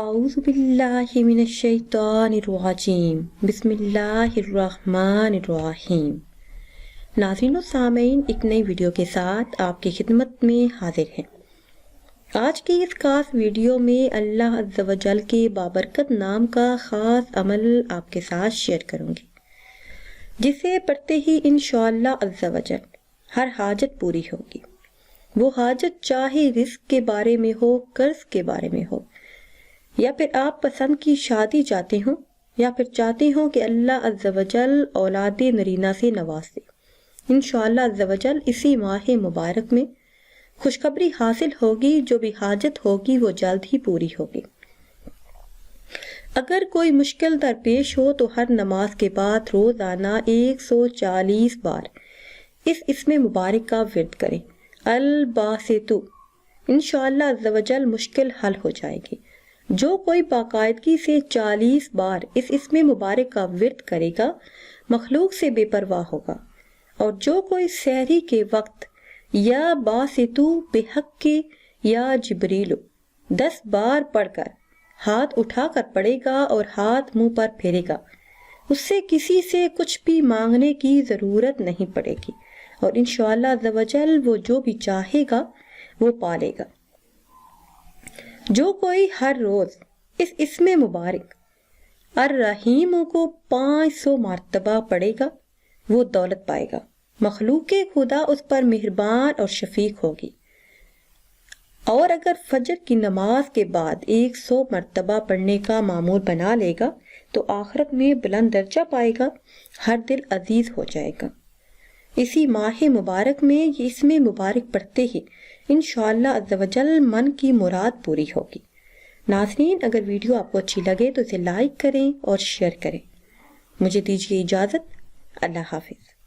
اعوذ باللہ من الشیطان الرجیم بسم اللہ الرحمن الرحیم۔ ناظرین و سامعین، ایک نئی ویڈیو کے ساتھ آپ کی خدمت میں حاضر ہیں۔ آج کی اس خاص ویڈیو میں اللہ عز و جل کے بابرکت نام کا خاص عمل آپ کے ساتھ شیئر کروں گی، جسے پڑھتے ہی انشاءاللہ عز و جل ہر حاجت پوری ہوگی۔ وہ حاجت چاہے رزق کے بارے میں ہو، قرض کے بارے میں ہو، یا پھر آپ پسند کی شادی چاہتے ہوں، یا پھر چاہتے ہوں کہ اللہ عز و جل اولاد نرینہ سے نواز دے۔ انشاءاللہ عز و جل اسی ماہ مبارک میں خوشخبری حاصل ہوگی، جو بھی حاجت ہوگی وہ جلد ہی پوری ہوگی۔ اگر کوئی مشکل درپیش ہو تو ہر نماز کے بعد روزانہ 140 بار اس اسم مبارک کا ورد کریں، الباسطو۔ انشاءاللہ عز و جل مشکل حل ہو جائے گی۔ جو کوئی باقاعدگی سے 40 بار اس اسم مبارک کا ورد کرے گا، مخلوق سے بے پرواہ ہوگا۔ اور جو کوئی سحری کے وقت یا باسطو بحق کے یا جبریلو 10 بار پڑھ کر ہاتھ اٹھا کر پڑھے گا اور ہاتھ منہ پر پھیرے گا، اس سے کسی سے کچھ بھی مانگنے کی ضرورت نہیں پڑے گی، اور انشاءاللہ عز و جل وہ جو بھی چاہے گا وہ پالے گا۔ جو کوئی ہر روز اس اسم مبارک الرحیم کو 500 مرتبہ پڑھے گا، وہ دولت پائے گا۔ مخلوق خدا اس پر مہربان اور شفیق ہوگی۔ اور اگر فجر کی نماز کے بعد 100 مرتبہ پڑھنے کا معمول بنا لے گا تو آخرت میں بلند درجہ پائے گا، ہر دل عزیز ہو جائے گا۔ اسی ماہ مبارک میں یہ اسم مبارک پڑھتے ہی انشاءاللہ عز و جل من کی مراد پوری ہوگی۔ ناظرین، اگر ویڈیو آپ کو اچھی لگے تو اسے لائک کریں اور شیئر کریں۔ مجھے دیجیے اجازت۔ اللہ حافظ۔